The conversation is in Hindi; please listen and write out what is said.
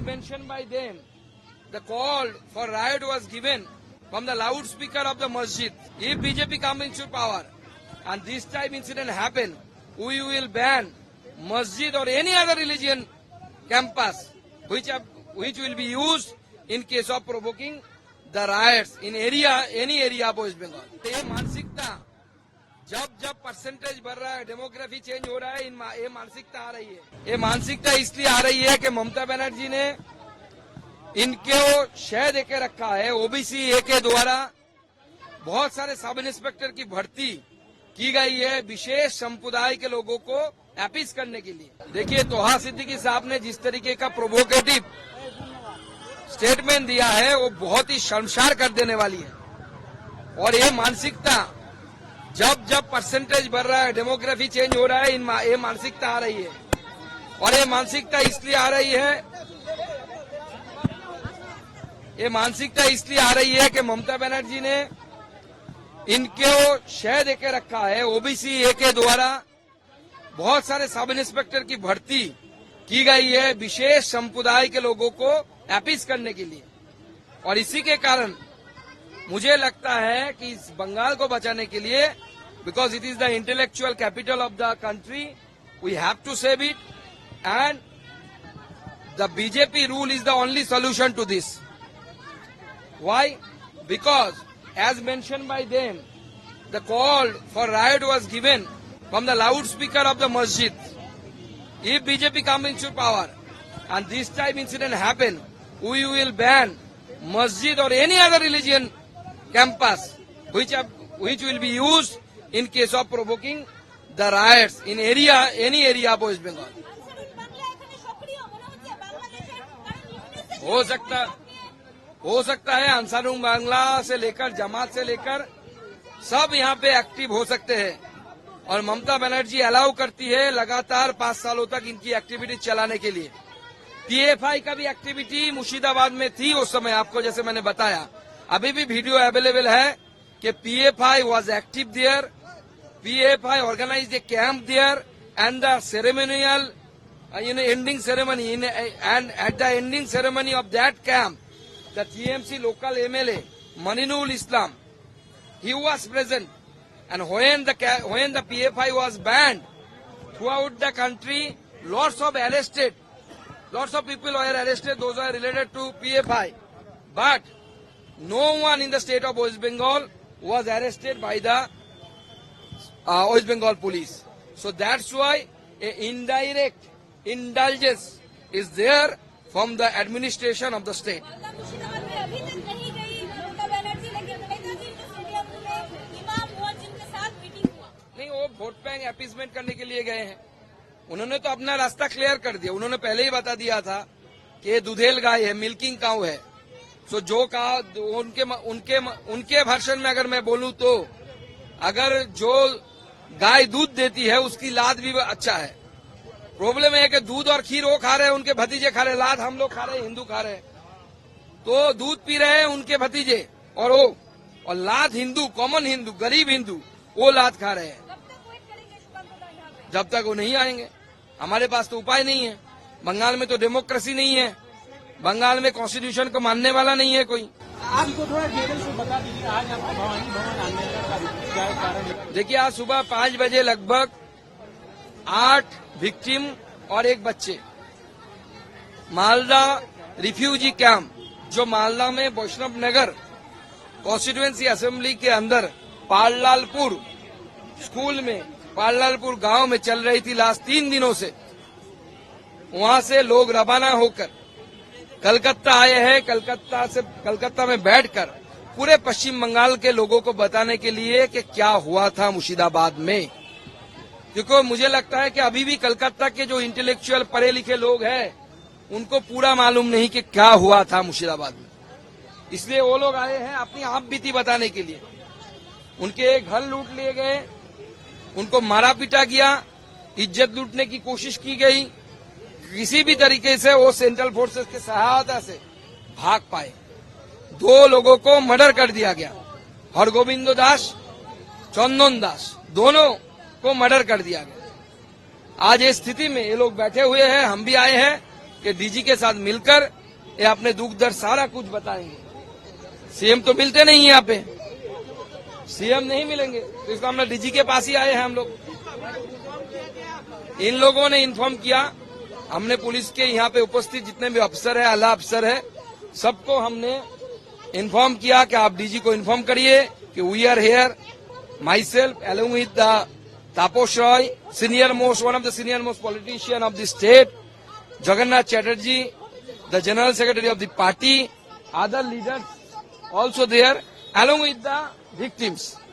mentioned by them, the call for riot was given from the loudspeaker of the masjid. If BJP comes into power and this type incident happen, we will ban masjid or any other religion campus which will be used in case of provoking the riots in any area of West Bengal. ये मानसिकता जब परसेंटेज बढ़ रहा है, डेमोग्राफी चेंज हो रहा है, ये मानसिकता आ रही है। ये मानसिकता इसलिए आ रही है कि ममता बनर्जी ने इनको शय देके रखा है। ओबीसी ए के द्वारा बहुत सारे सब इंस्पेक्टर की भर्ती की गई है विशेष संप्रदाय के लोगों को अपीज करने के लिए। देखिए, तोहा सिद्दीकी साहब ने जिस तरीके का प्रोवोकेटिव स्टेटमेंट दिया है वो बहुत ही शर्मसार कर देने वाली है। और ये मानसिकता जब परसेंटेज बढ़ रहा है, डेमोग्राफी चेंज हो रहा है, ये मानसिकता आ रही है। और ये मानसिकता इसलिए आ रही है कि ममता बनर्जी ने इनको शय देके रखा है। ओबीसी ए के द्वारा बहुत सारे सब इंस्पेक्टर की भर्ती की गई है विशेष संप्रदाय के लोगों को अपीज करने के लिए। और इसी के कारण मुझे लगता है कि इस बंगाल को बचाने के लिए, because it is the intellectual capital of the country, we have to save it and the BJP rule is the only solution to this. Why? Because, as mentioned by them, the call for riot was given from the loudspeaker of the masjid. If BJP comes into power and this type incident happen, we will ban masjid or any other religion campus which will be used in case of provoking the riots in any area of West Bengal. हो सकता है अंसारुल बांग्ला से लेकर जमात से लेकर सब यहाँ पे एक्टिव हो सकते हैं। और ममता बनर्जी अलाउ करती है लगातार 5 सालों तक इनकी एक्टिविटी चलाने के लिए। पीएफआई का भी एक्टिविटी मुर्शिदाबाद में थी उस समय, आपको जैसे मैंने बताया। अभी भी वीडियो अवेलेबल है कि PFI was active there, PFI organised a camp there and the ceremonial ending ceremony and at the ending ceremony of that camp, the TMC local MLA Maninul Islam, he was present, and when the PFI was banned throughout the country, lots of people were arrested, those are related to PFI, but no one in the state of West Bengal was arrested by the West Bengal police. So that's why a indirect indulgence is there from the administration of the state. नहीं, वो वोट बैंक अपीजमेंट करने के लिए गए हैं। उन्होंने तो अपना रास्ता क्लियर कर दिया। उन्होंने पहले ही बता दिया था कि ये दुधेल गाय है, मिल्किंग काउ है। सो जो कहा उनके वर्षन में अगर मैं बोलूं तो अगर जो गाय दूध देती है उसकी लाद भी अच्छा है। प्रॉब्लम है कि दूध और खीर वो खा रहे हैं, उनके भतीजे खा रहे हैं, लाद हम लोग खा रहे हैं, हिंदू खा रहे हैं। तो दूध पी रहे हैं उनके भतीजे और वो, और लाद हिंदू, कॉमन हिंदू, गरीब हिंदू, वो लाद खा रहे हैं। जब तक वो नहीं आएंगे, हमारे पास तो उपाय नहीं है। बंगाल में तो डेमोक्रेसी नहीं है, बंगाल में कॉन्स्टिट्यूशन को मानने वाला नहीं है कोई। आपको थोड़ा डिटेल से बता दीजिए, आज आपको भवानी भवन आने का क्या कारण? देखिए, आज सुबह 5 बजे लगभग 8 विक्टिम और 1 बच्चे मालदा रिफ्यूजी कैंप, जो मालदा में वैष्णव नगर कॉन्स्टिट्यूएंसी असेंबली के अंदर पाललालपुर स्कूल में, पाललालपुर गांव में चल रही थी लास्ट 3 दिनों से। वहां से लोग रवाना होकर कलकत्ता आए हैं। कलकत्ता में बैठकर पूरे पश्चिम बंगाल के लोगों को बताने के लिए कि क्या हुआ था मुर्शिदाबाद में, क्योंकि मुझे लगता है कि अभी भी कलकत्ता के जो इंटेलेक्चुअल पढ़े लिखे लोग हैं उनको पूरा मालूम नहीं कि क्या हुआ था मुर्शिदाबाद में। इसलिए वो लोग आए हैं अपनी आप बीती बताने के लिए। उनके घर लूट लिए गए, उनको मारा पीटा गया, इज्जत लूटने की कोशिश की गई। किसी भी तरीके से वो सेंट्रल फोर्सेस की सहायता से भाग पाए। 2 लोगों को मर्डर कर दिया गया, हरगोविंद दास, चंदन दास, दोनों को मर्डर कर दिया गया। आज इस स्थिति में ये लोग बैठे हुए हैं, हम भी आए हैं कि डीजी के साथ मिलकर ये अपने दुख दर्द सारा कुछ बताएंगे। सीएम तो मिलते नहीं यहाँ पे, सीएम नहीं मिलेंगे, तो इसको हमने डीजी के पास ही आए हैं हम लोग। इन लोगों ने इन्फॉर्म किया, हमने पुलिस के यहाँ पे उपस्थित जितने भी अफसर है, आला अफसर है, सबको हमने इन्फॉर्म किया कि आप डीजी को इन्फॉर्म करिए कि we are here, myself along with the Tapas Roy, senior most, one of the senior most politician of the state, Jagannath Chatterjee, the General Secretary of the party, other leaders also there, along with the victims.